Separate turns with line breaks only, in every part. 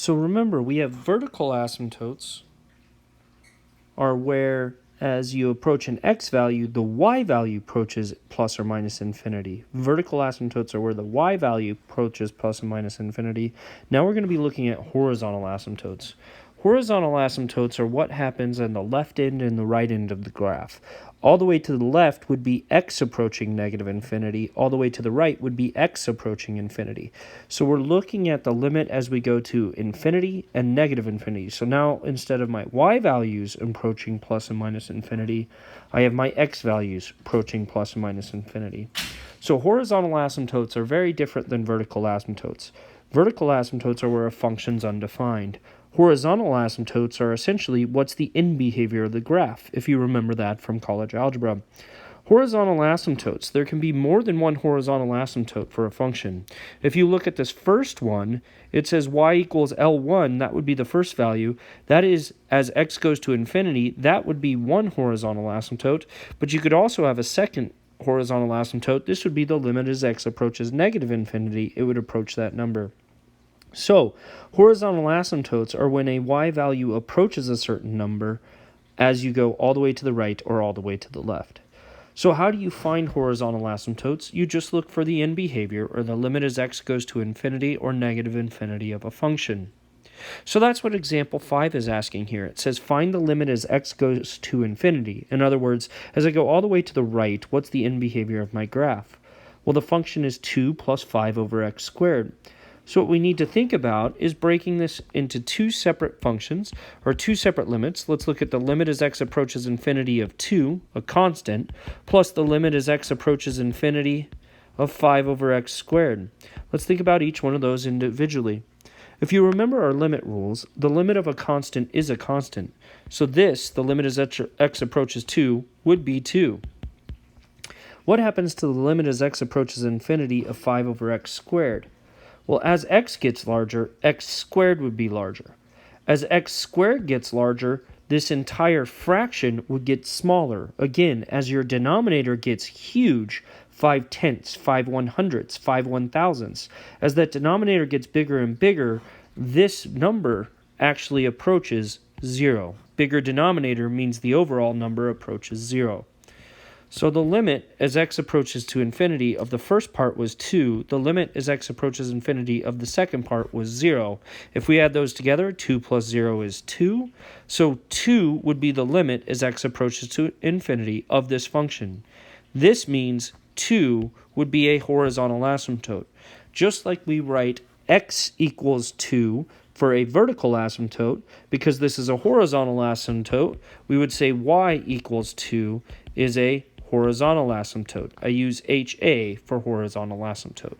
So remember, we have vertical asymptotes are where as you approach an x value, the y value approaches plus or minus infinity. Vertical asymptotes are where the y value approaches plus or minus infinity. Now we're going to be looking at horizontal asymptotes. Horizontal asymptotes are what happens on the left end and the right end of the graph. All the way to the left would be x approaching negative infinity. All the way to the right would be x approaching infinity. So we're looking at the limit as we go to infinity and negative infinity. So now instead of my y values approaching plus and minus infinity, I have my x values approaching plus and minus infinity. So horizontal asymptotes are very different than vertical asymptotes. Vertical asymptotes are where a function's undefined. Horizontal asymptotes are essentially what's the end behavior of the graph, if you remember that from college algebra. Horizontal asymptotes, there can be more than one horizontal asymptote for a function. If you look at this first one, it says y equals L1, that would be the first value. That is, as x goes to infinity, that would be one horizontal asymptote, but you could also have a second horizontal asymptote. This would be the limit as x approaches negative infinity. It would approach that number. So, horizontal asymptotes are when a y value approaches a certain number as you go all the way to the right or all the way to the left. So how do you find horizontal asymptotes? You just look for the end behavior, or the limit as x goes to infinity or negative infinity of a function. So that's what example 5 is asking here. It says find the limit as x goes to infinity. In other words, as I go all the way to the right, what's the end behavior of my graph? Well, the function is 2 plus 5 over x squared. So what we need to think about is breaking this into two separate functions, or two separate limits. Let's look at the limit as x approaches infinity of 2, a constant, plus the limit as x approaches infinity of 5 over x squared. Let's think about each one of those individually. If you remember our limit rules, the limit of a constant is a constant. So this, the limit as x approaches 2, would be 2. What happens to the limit as x approaches infinity of 5 over x squared? Well, as x gets larger, x squared would be larger. As x squared gets larger, this entire fraction would get smaller. Again, as your denominator gets huge, 5/10ths, 5/100ths, 5/1000ths. As that denominator gets bigger and bigger, this number actually approaches 0. Bigger denominator means the overall number approaches 0. So the limit as x approaches to infinity of the first part was 2. The limit as x approaches infinity of the second part was 0. If we add those together, 2 plus 0 is 2. So 2 would be the limit as x approaches to infinity of this function. This means 2 would be a horizontal asymptote. Just like we write x equals 2 for a vertical asymptote, because this is a horizontal asymptote, we would say y equals 2 is a horizontal asymptote. I use HA for horizontal asymptote.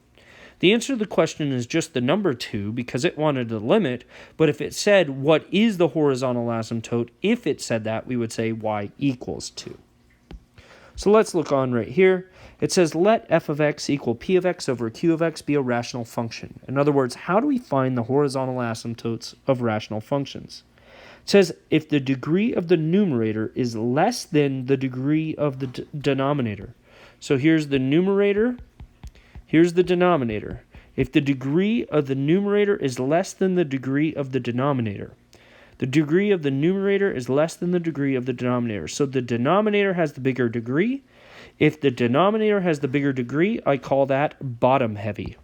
The answer to the question is just the number 2 because it wanted a limit, but if it said what is the horizontal asymptote, if it said that, we would say y equals 2. So let's look on right here. It says let f of x equal p of x over q of x be a rational function. In other words, how do we find the horizontal asymptotes of rational functions? It says if the degree of the numerator is less than the degree of the denominator. So here's the numerator, here's the denominator. If the degree of the numerator is less than the degree of the denominator, the degree of the numerator is less than the degree of the denominator. So the denominator has the bigger degree. If the denominator has the bigger degree, I call that bottom heavy.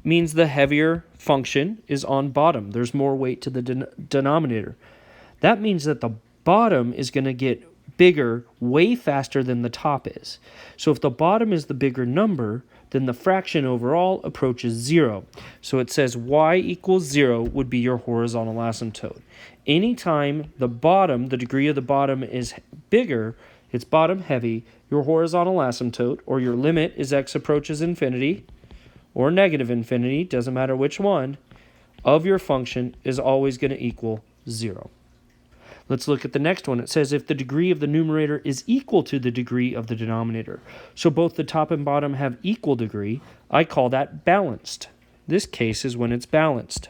Means the heavier function is on bottom. There's more weight to the denominator. That means that the bottom is going to get bigger way faster than the top is. So if the bottom is the bigger number, then the fraction overall approaches 0. So it says y equals 0 would be your horizontal asymptote. Anytime the bottom, the degree of the bottom is bigger, it's bottom heavy, your horizontal asymptote, or your limit as x approaches infinity, or negative infinity, doesn't matter which one, of your function is always going to equal 0. Let's look at the next one. It says if the degree of the numerator is equal to the degree of the denominator. So both the top and bottom have equal degree. I call that balanced. This case is when it's balanced.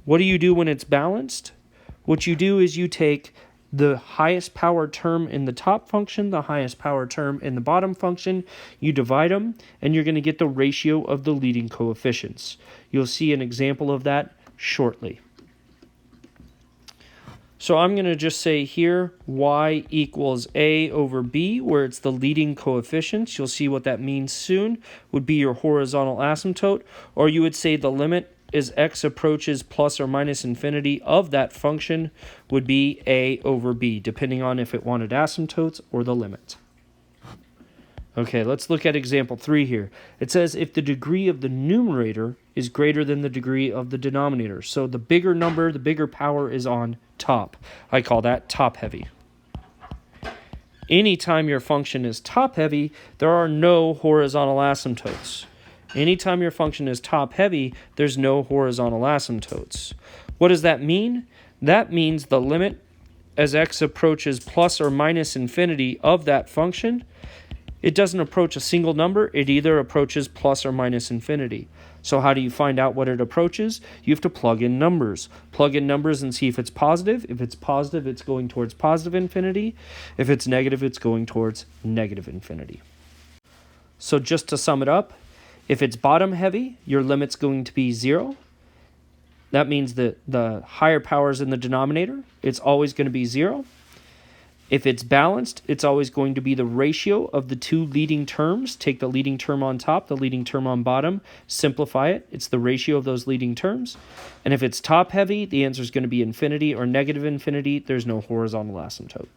What do you do when it's balanced? What you do is you take the highest power term in the top function, the highest power term in the bottom function. You divide them, and you're going to get the ratio of the leading coefficients. You'll see an example of that shortly. So I'm going to just say here y equals a over b, where it's the leading coefficients. You'll see what that means soon. Would be your horizontal asymptote, or you would say the limit as x approaches plus or minus infinity of that function would be a over b, depending on if it wanted asymptotes or the limit. Okay, let's look at example 3 here. It says if the degree of the numerator is greater than the degree of the denominator. So the bigger number, the bigger power is on top. I call that top heavy. Anytime your function is top heavy, there are no horizontal asymptotes. Anytime your function is top heavy, there's no horizontal asymptotes. What does that mean? That means the limit as x approaches plus or minus infinity of that function, it doesn't approach a single number. It either approaches plus or minus infinity. So how do you find out what it approaches? You have to plug in numbers. Plug in numbers and see if it's positive. If it's positive, it's going towards positive infinity. If it's negative, it's going towards negative infinity. So just to sum it up, if it's bottom heavy, your limit's going to be 0. That means that the higher powers in the denominator, it's always going to be 0. If it's balanced, it's always going to be the ratio of the two leading terms. Take the leading term on top, the leading term on bottom, simplify it. It's the ratio of those leading terms. And if it's top heavy, the answer is going to be infinity or negative infinity. There's no horizontal asymptote.